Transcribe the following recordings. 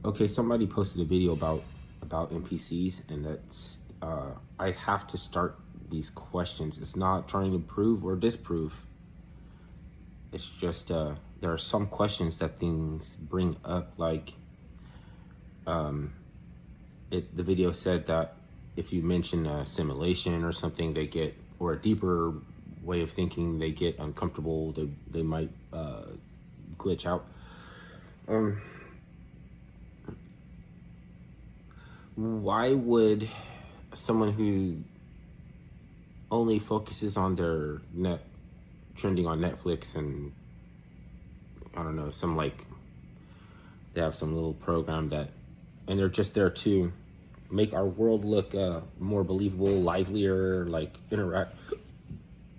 Okay, somebody posted a video about NPCs, and that's I have to start these questions. It's not trying to prove or disprove. It's just there are some questions that things bring up, like the video said that if you mention a simulation or something, they get, or a deeper way of thinking, they get uncomfortable. They might glitch out. Why would someone who only focuses on their trending on Netflix, and I don't know, some, like, they have some little program that, and they're just there to make our world look more believable, livelier, like interact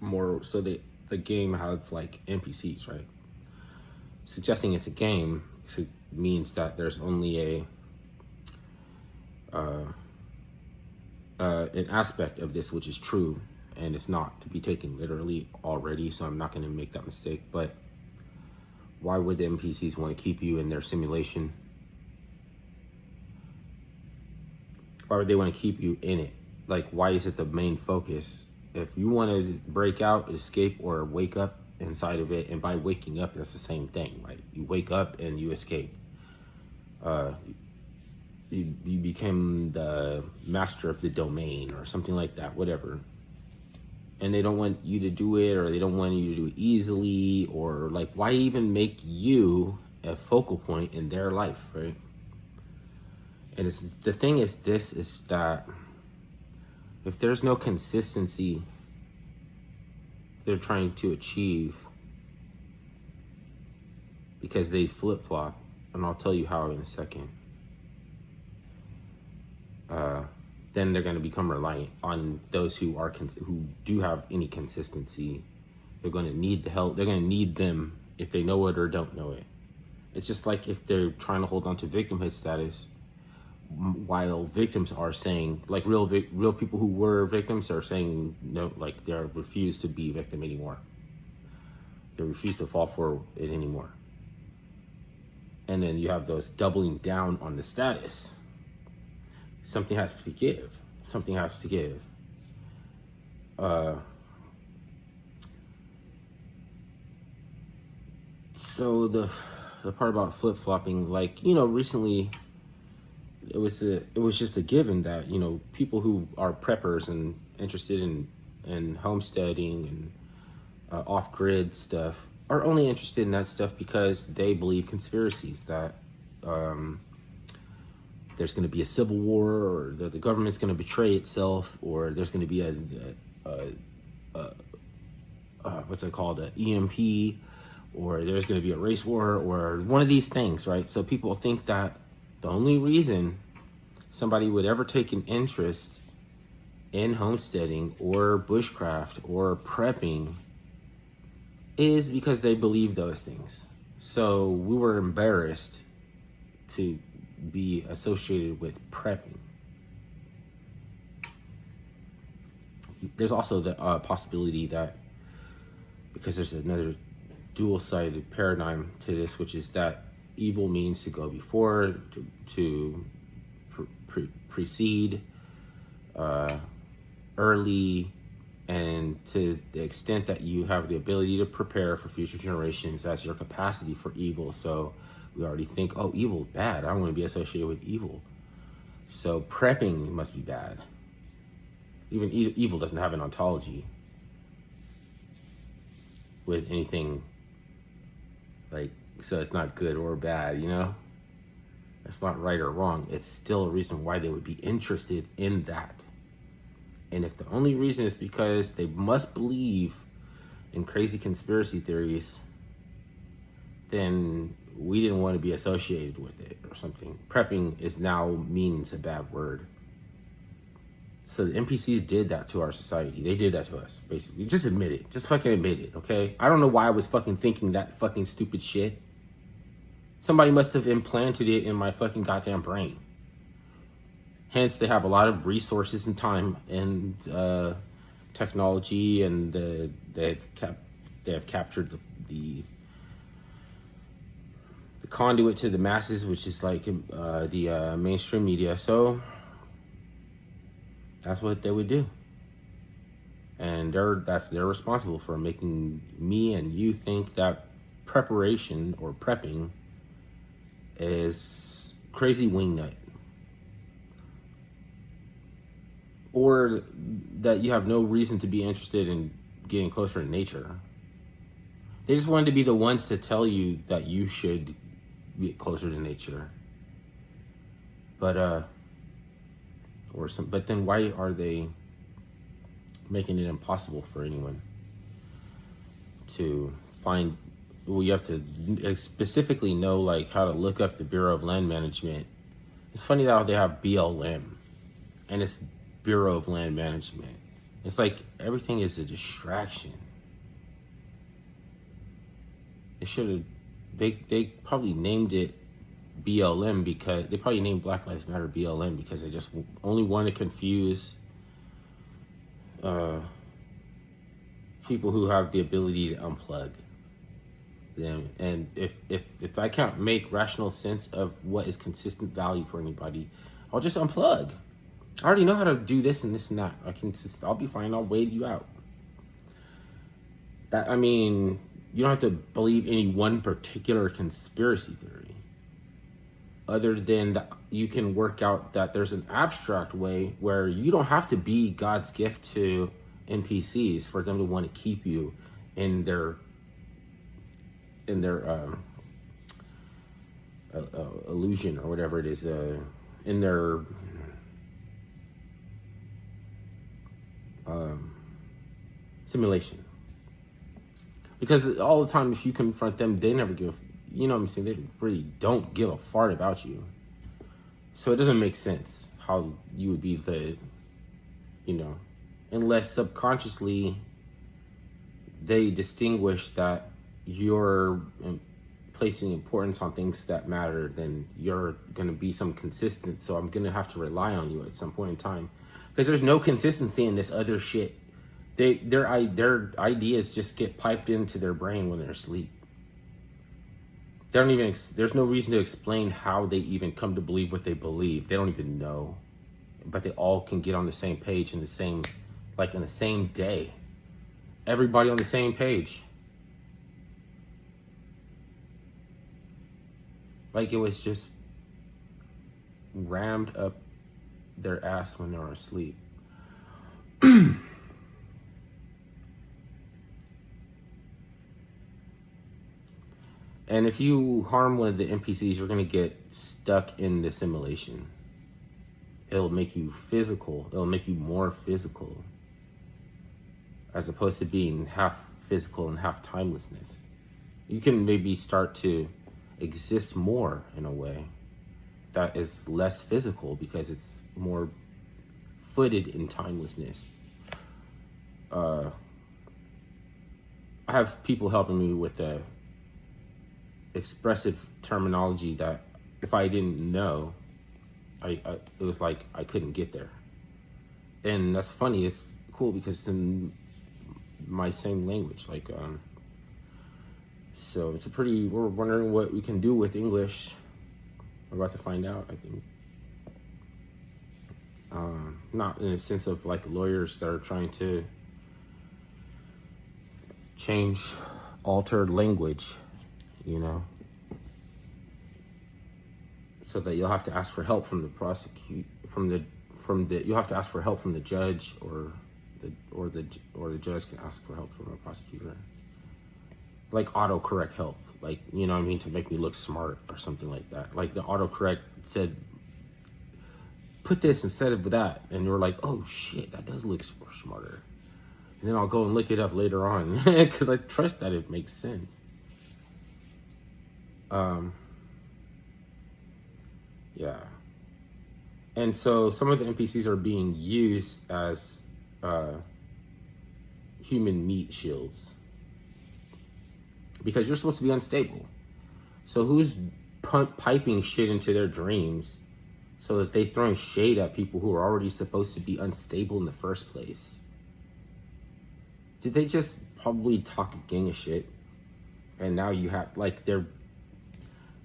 more, so that the game have like NPCs, right? Suggesting it's a game means that there's only an aspect of this which is true, and it's not to be taken literally already, so I'm not going to make that mistake. But why would the NPCs want to keep you in their simulation? Why would they want to keep you in it? Like, why is it the main focus? If you want to break out, escape, or wake up inside of it, and by waking up, that's the same thing, right? You wake up and you escape. You become the master of the domain or something like that, whatever. And they don't want you to do it, or they don't want you to do it easily, or like, why even make you a focal point in their life, right? And the thing is that if there's no consistency they're trying to achieve, because they flip-flop, and I'll tell you how in a second, then they're going to become reliant on those who do have any consistency. They're going to need the help. They're going to need them if they know it or don't know it. It's just like if they're trying to hold on to victimhood status, while victims are saying, like, real people who were victims are saying no, like, they refuse to be victim anymore. They refuse to fall for it anymore. And then you have those doubling down on the status. Something has to give. Something has to give. So the part about flip-flopping, like, recently it was just a given that, people who are preppers and interested in homesteading and off-grid stuff are only interested in that stuff because they believe conspiracies that there's going to be a civil war, or that the government's going to betray itself, or there's going to be what's it called, an EMP, or there's going to be a race war, or one of these things, right? So people think that the only reason somebody would ever take an interest in homesteading or bushcraft or prepping is because they believe those things. So we were embarrassed to be associated with prepping. There's also the possibility that, because there's another dual-sided paradigm to this, which is that evil means to go before, to precede, early, and to the extent that you have the ability to prepare for future generations, that's your capacity for evil. So we already think, oh, evil, bad. I don't want to be associated with evil. So prepping must be bad. Even evil doesn't have an ontology with anything, like, so it's not good or bad, It's not right or wrong. It's still a reason why they would be interested in that. And if the only reason is because they must believe in crazy conspiracy theories, then we didn't want to be associated with it or something. Prepping means a bad word. So the NPCs did that to our society. They did that to us, basically. Just admit it. Just fucking admit it, okay? I don't know why I was fucking thinking that fucking stupid shit. Somebody must have implanted it in my fucking goddamn brain. Hence, they have a lot of resources and time and technology, and they have captured the the conduit to the masses, which is like the mainstream media. So that's what they would do, and they're responsible for making me and you think that preparation or prepping is crazy wingnut, or that you have no reason to be interested in getting closer to nature. They just wanted to be the ones to tell you that you should get closer to nature. But but then why are they making it impossible for anyone to find? Well, you have to specifically know like how to look up the Bureau of Land Management. It's funny how they have BLM, and it's Bureau of Land Management. It's like everything is a distraction. They should have. They probably named it BLM because they probably named Black Lives Matter BLM because they just only want to confuse people who have the ability to unplug them. And if I can't make rational sense of what is consistent value for anybody, I'll just unplug. I already know how to do this and this and that. I'll be fine. I'll wait you out. I mean, you don't have to believe any one particular conspiracy theory. Other than that, you can work out that there's an abstract way where you don't have to be God's gift to NPCs for them to want to keep you in their illusion or whatever it is, in their simulation. Because all the time, if you confront them, they never give, you know what I'm saying? They really don't give a fart about you. So it doesn't make sense how you would be unless subconsciously they distinguish that you're placing importance on things that matter, then you're going to be some consistent. So I'm going to have to rely on you at some point in time. Because there's no consistency in this other shit. Their ideas just get piped into their brain when they're asleep. They don't even. There's no reason to explain how they even come to believe what they believe. They don't even know, but they all can get on the same page in the same day. Everybody on the same page. Like it was just rammed up their ass when they were asleep. And if you harm one of the NPCs, you're going to get stuck in the simulation. It'll make you physical. It'll make you more physical. As opposed to being half physical and half timelessness. You can maybe start to exist more in a way that is less physical because it's more footed in timelessness. I have people helping me with the expressive terminology that if I didn't know, it was like I couldn't get there. And that's funny. It's cool because it's in my same language. So it's we're wondering what we can do with English. We're about to find out, I think. Not in a sense of like lawyers that are trying to alter language, so that you'll have to ask for help from the you'll have to ask for help from the judge, or the judge can ask for help from a prosecutor. Like autocorrect help, to make me look smart or something like that. Like the autocorrect said, put this instead of that, and you're like, oh shit, that does look smarter. And then I'll go and look it up later on because I trust that it makes sense. Yeah. And so some of the NPCs are being used as human meat shields. Because you're supposed to be unstable. So who's piping shit into their dreams so that they throwing shade at people who are already supposed to be unstable in the first place? Did they just probably talk a gang of shit? And now you have,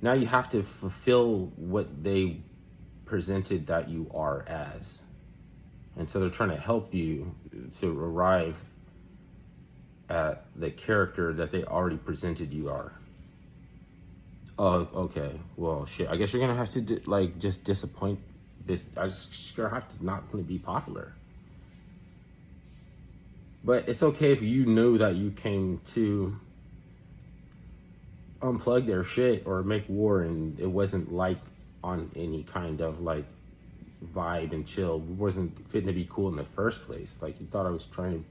Now you have to fulfill what they presented that you are as. And so they're trying to help you to arrive at the character that they already presented you are. Oh, okay. Well, shit. I guess you're gonna have to just disappoint this. I just gonna have to not gonna be popular. But it's okay if you know that you came to unplug their shit or make war and it wasn't like on any kind of like vibe and chill. It wasn't fitting to be cool in the first place. Like you thought I was trying to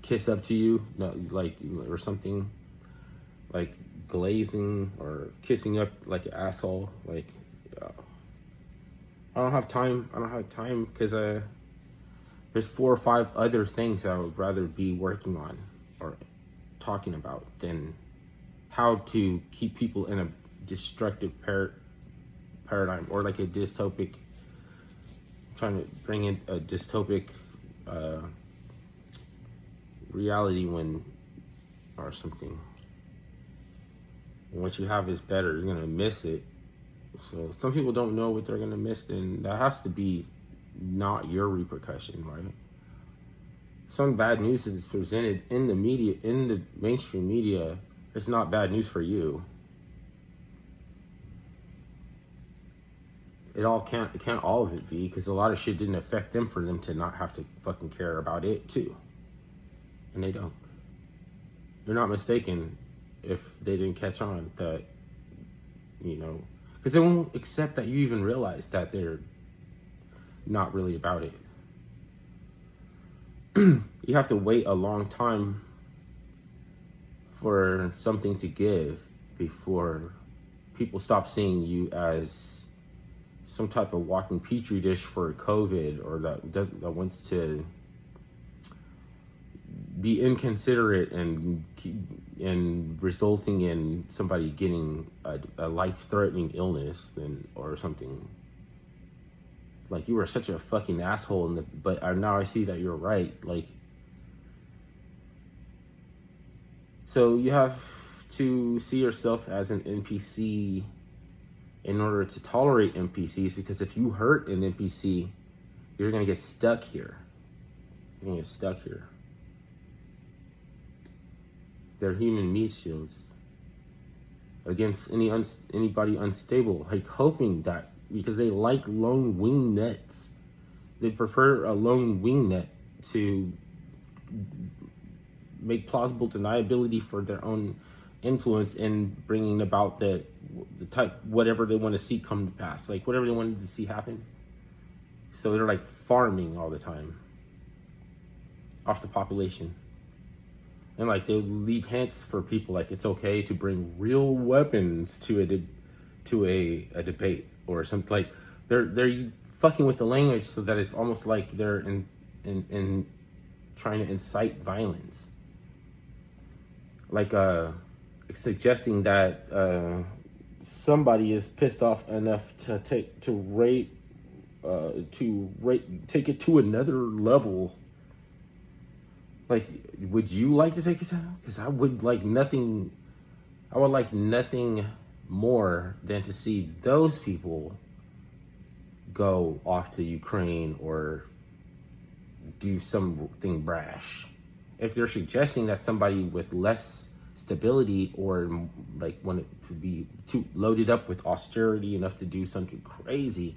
kiss up to you, no, like, or something, like glazing or kissing up like an asshole. Like, I don't have time. Because there's 4 or 5 other things that I would rather be working on or talking about than how to keep people in a destructive paradigm or like a dystopic, trying to bring in a dystopic reality when, or something. And what you have is better. You're gonna miss it. So some people don't know what they're gonna miss, then that has to be not your repercussion, right? Some bad news that is presented in the media, in the mainstream media, it's not bad news for you. It can't all of it be, because a lot of shit didn't affect them for them to not have to fucking care about it too. And they don't. You're not mistaken if they didn't catch on that, because they won't accept that you even realize that they're not really about it. You have to wait a long time for something to give before people stop seeing you as some type of walking petri dish for COVID, or that wants to be inconsiderate and resulting in somebody getting a life-threatening illness or something. Like, you were such a fucking asshole, but now I see that you're right. Like, so you have to see yourself as an NPC in order to tolerate NPCs, because if you hurt an NPC, you're gonna get stuck here. You're gonna get stuck here. They're human meat shields against anybody unstable, like hoping that, because they like lone wing nets. They prefer a lone wing net to make plausible deniability for their own influence in bringing about the type, whatever they want to see come to pass, like whatever they wanted to see happen. So they're like farming all the time off the population. And like they leave hints for people, like it's okay to bring real weapons to a debate or something. Like they're fucking with the language so that it's almost like they're in trying to incite violence. Like suggesting that somebody is pissed off enough to take it to another level. Like, would you like to take it down? Because I would like nothing more than to see those people go off to Ukraine or do something brash. If they're suggesting that somebody with less stability or like wanted to be too loaded up with austerity enough to do something crazy,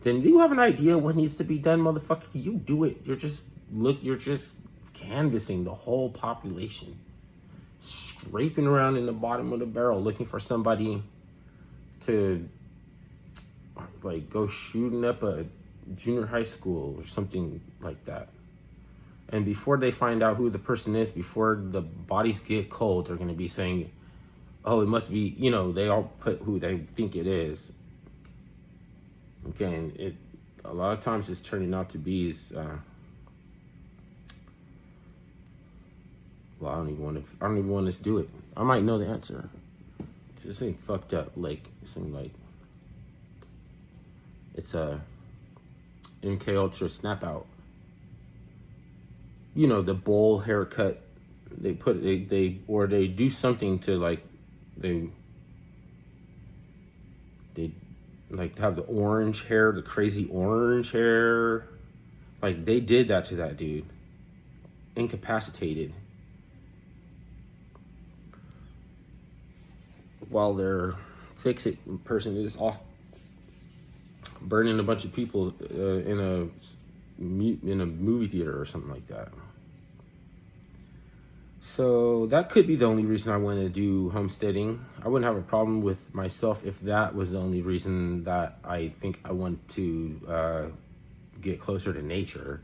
then you have an idea what needs to be done, motherfucker. You do it. You're just canvassing the whole population, scraping around in the bottom of the barrel looking for somebody to like go shooting up a junior high school or something like that. And before they find out who the person is, before the bodies get cold, they're going to be saying, oh, it must be, they all put who they think it is. Again, a lot of times it's turning out to be well, I don't even want to do it. I might know the answer. This ain't fucked up. Like, this ain't like, it's a MK Ultra snap out. The bowl haircut. They do something to like, they They like have the orange hair, the crazy orange hair. Like they did that to that dude. Incapacitated. While their fix-it person is off burning a bunch of people in a movie theater or something like that. So that could be the only reason I want to do homesteading. I wouldn't have a problem with myself if that was the only reason that I think I want to get closer to nature.